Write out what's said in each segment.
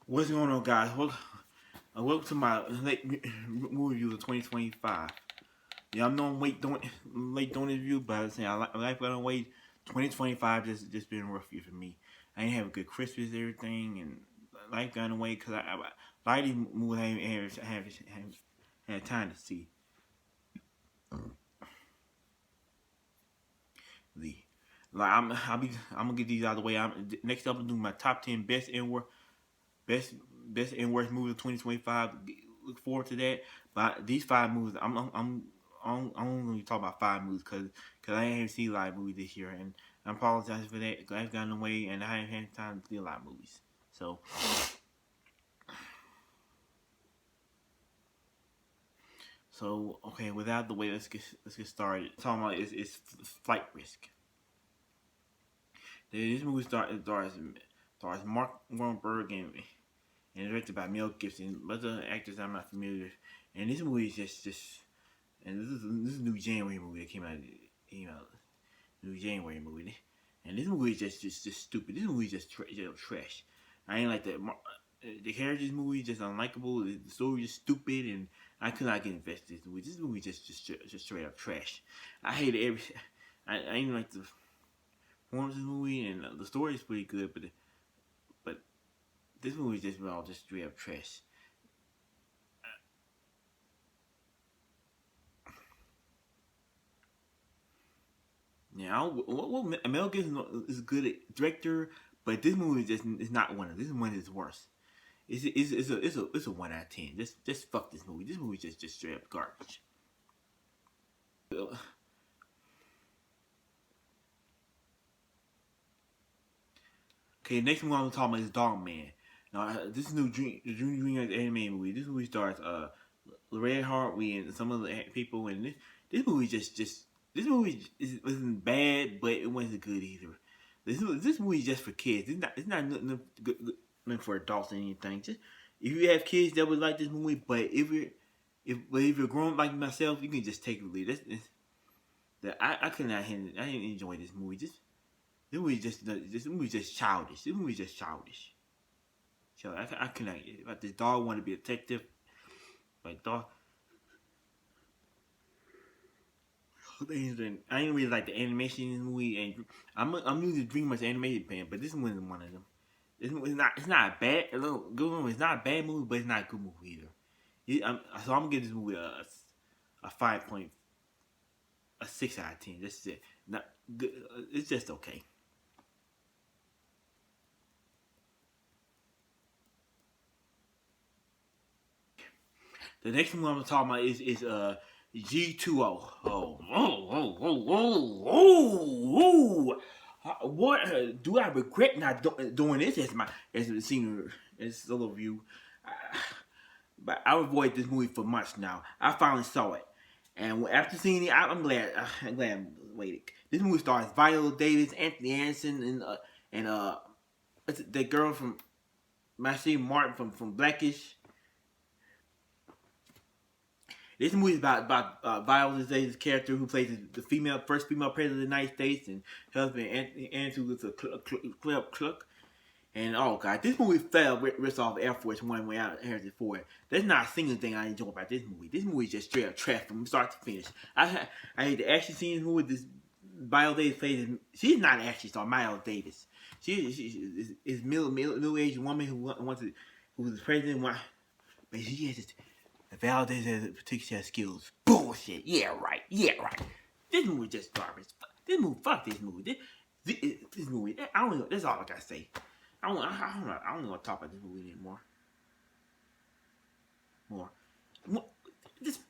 What's going on, guys? Welcome to my late movie review of 2025. Yeah, I know I'm late doing this review, but I'm saying I like I don't wait. 2025 just been a rough year for me. I didn't have a good Christmas, and everything, and life got away because I a lot of these movies I haven't had time to see. The like I'm gonna get these out of the way. Next up I'm gonna do my top 10 best best and worst movies of 2025. Look forward to that. But these five movies, I'm only talking about five movies because I ain't seen a lot of movies this year, and I apologize for that. I've gotten away, and I haven't had time to see a lot of movies. So okay, without the way, let's get started. Talking about is Flight Risk. This movie stars Mark Wahlberg and directed by Mel Gibson. Other actors I'm not familiar with. And this movie is just and this is a new January movie that came out, new January movie. And this movie is just stupid. This movie is just trash. I ain't like that. The characters movie just unlikable. The story is stupid, and I could not get invested in this movie. This movie just straight up trash. I hate every. I ain't like the performance of the movie, and the story is pretty good, but this movie is just straight up trash. Yeah, Mel Gibson is a good director, but this movie is not one of. This is one of his worst. It's a 1 out of 10. Just fuck this movie. This movie just straight up garbage. Okay, next movie I'm talking about is Dog Man. Now this is new Dream anime movie. This movie stars Lorraine Hartley and some other people, and this movie this movie wasn't bad, but it wasn't good either. This movie is just for kids. It's not nothing for adults or anything. Just if you have kids that would like this movie, but if you're grown like myself, you can just take it or leave. That I could not handle. I didn't enjoy this movie. This movie just childish. This movie just childish. So I could not. Like this dog want to be a detective. Like dog. I didn't really like the animation in this movie, and I'm usually DreamWorks animated fan, but this one isn't one of them. It's not a bad good movie. It's not a bad movie, but it's not a good movie either. So I'm gonna give this movie a 5.6 out of 10. This is it. Not good. It's just okay. The next one I'm gonna talk about is G2O. What do I regret not doing this as a senior as solo view? But I avoid this movie for months now. I finally saw it, and after seeing it, I'm glad. I'm glad I waited. This movie stars Viola Davis, Anthony Anderson, and the girl from Maxine Martin from Blackish. This movie is about Viola Davis' character who plays the first female president of the United States, and husband Anthony Anderson was a clerk. And oh god, this movie fell risk off Air Force One when I Harrison Ford. There's not a single thing I enjoy about this movie. This movie is just straight up trash from start to finish. I hate the action scenes with this Viola Davis plays. She's not an action star, Viola Davis. She is middle aged woman who wants to, who was president. But she has this Viola Davis has particular skills. Bullshit. Yeah right. Yeah right. This movie just garbage. This movie. Fuck this movie. This movie. I don't know. That's all I gotta say. I don't want to talk about this movie anymore. More. Just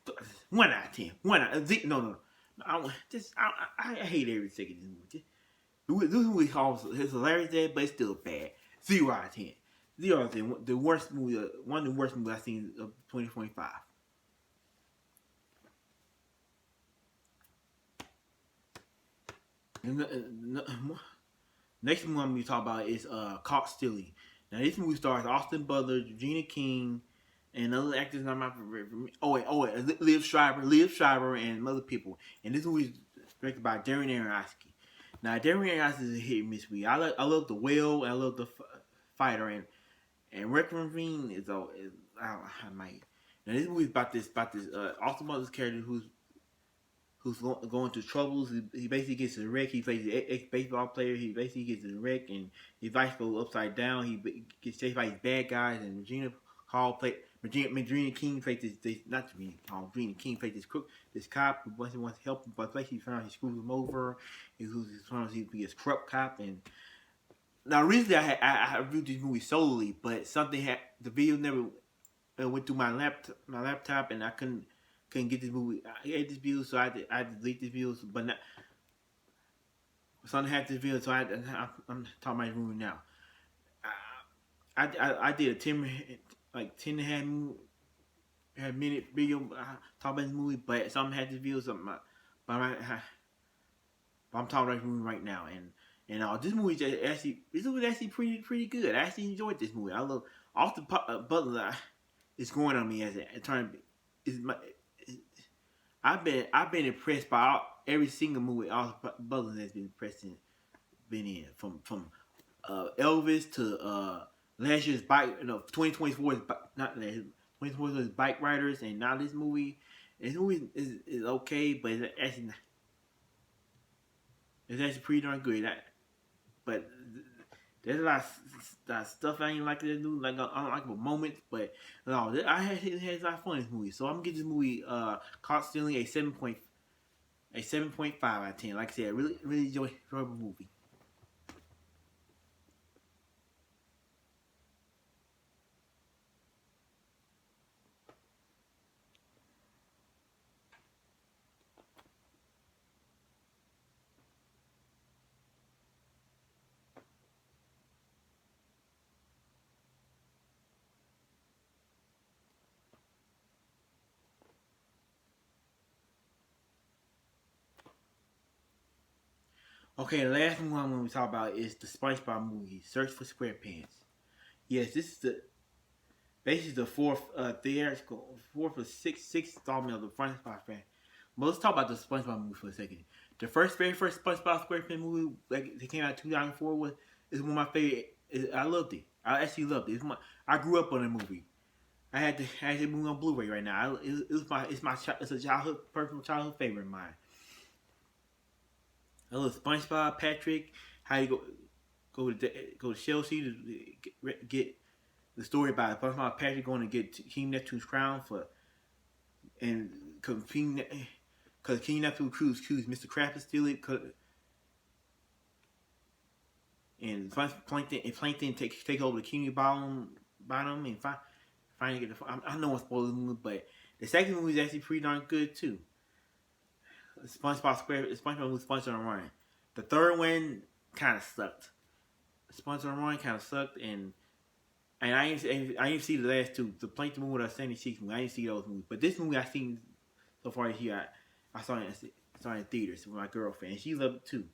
1 out of 10. No. I hate every second of this movie. This movie is hilarious, but it's still bad. 0 out of 10. 0 out of 10. The worst movie. One of the worst movies I've seen of 2025. Next movie I'm going to talk about is Caught Stealing. Now this movie stars Austin Butler, Regina King, and other actors I'm not from. Liv Schreiber, and other people. And this movie is directed by Darren Aronofsky. Now Darren Aronofsky is a hit and miss movie. I love The Whale, and I love The Fighter, And Requiem Fiend is I might. Now this movie is about this Austin Butler's character who's going through troubles. He basically gets a wreck. He plays an ex baseball player. He basically gets a wreck, and his life goes upside down. He gets chased by these bad guys, and Regina King played this not Regina Hall. Regina King played this cop who wants to help him, but basically found he screws him over. He be a corrupt cop. And now recently I reviewed this movie solely, but something had the video never went through my laptop, and I couldn't get this movie. I had this view, so I had to delete this view. But not, something had this video, so I'm talking about this movie now. I did a 10 and a half minute video talking about this movie, but something had this video, but I'm talking about this movie right now, and this movie is actually pretty good. I actually enjoyed this movie. I love Austin Butler. It's growing on me as a trying to is my. I've been impressed by every single movie Austin Butler has been in from Elvis to last year's 2024 not last 2024 is Bike Riders, and now this movie. This movie is okay, but it's actually pretty darn good. But there's a lot of stuff I ain't like to do, like unlikable moments, but no, I had a lot of fun in this movie. So I'm gonna give this movie Caught Stealing a 7.5 out of 10. Like I said, really enjoyable movie. Okay, the last movie I'm going to talk about is the SpongeBob movie, Search for SquarePants. Yes, this is basically the fourth or sixth installment of the SpongeBob fan. But let's talk about the SpongeBob movie for a second. The very first SpongeBob SquarePants movie, like it came out in 2004, is one of my favorite. I loved it. I actually loved it. I grew up on the movie. I had the movie on Blu-ray right now. It's a personal childhood favorite of mine. I love SpongeBob, Patrick. How you go to Chelsea to get the story about SpongeBob, Patrick going to get King Neptune's crown because King Neptune accused Mr. Krabs to steal it. And Plankton take over the King bottom and finally get the. I know I'm spoiling the movie, but the second movie is actually pretty darn good too. SpongeBob with SpongeBob and Ryan. The third one kind of sucked. SpongeBob and Ryan kind of sucked, and I didn't see the last two. The Plankton movie or the Sandy Cheeks movie. I didn't see those movies, but this movie I've seen so far this year. I saw it in theaters with my girlfriend, and she loved it too.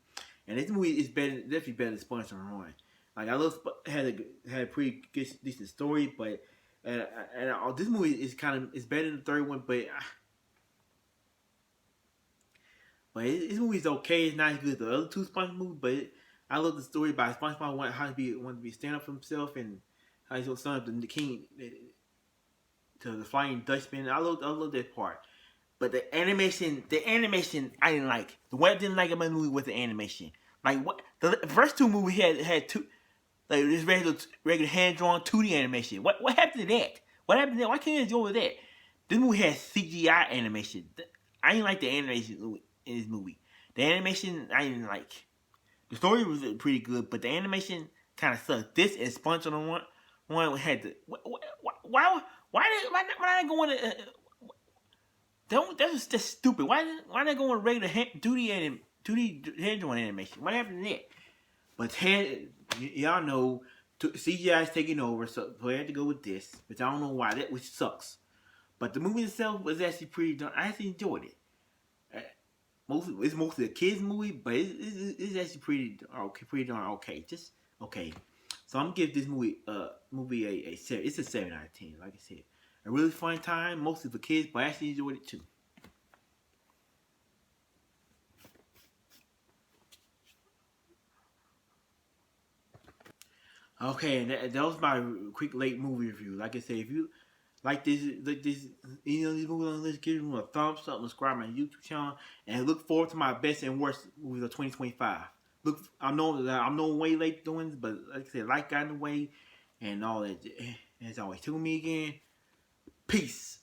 And this movie is definitely better than SpongeBob and Ryan. Like I love had a pretty good, decent story, but this movie is better than the third one, but. But this movie is okay. It's not as good as the other two SpongeBob movies, but I love the story about SpongeBob wanted to be stand up for himself, and how he's going to stand up to the king to the Flying Dutchman. I love that part. But the animation I didn't like. The one I didn't like about the movie was the animation. Like what the first two movies had two like this regular hand drawn 2D animation. What happened to that? What happened to that? Why can't you enjoy that? This movie has CGI animation. I didn't like the animation in this movie. The animation I didn't like. The story was pretty good, but the animation kind of sucked. This and SpongeBob one had the why not going to that's just stupid. Why not going to regular 2D hand drawn animation? What happened to that? But y'all know CGI is taking over, so I had to go with this. But I don't know why which sucks. But the movie itself was actually pretty done. I actually enjoyed it. It's mostly a kids movie, but it's actually pretty darn okay. Just okay. So I'm gonna give this movie a 7. It's a 7 out of 10. Like I said, a really fun time, mostly for kids, but I actually enjoyed it too. Okay, and that was my quick late movie review. Like I said, if you like this, you know, these movies on the list, give them a thumbs up, subscribe to my YouTube channel, and look forward to my best and worst movies of 2025. Look, I'm no way late doing this, but like I said, life got in the way, and all that. As always, tune me again. Peace.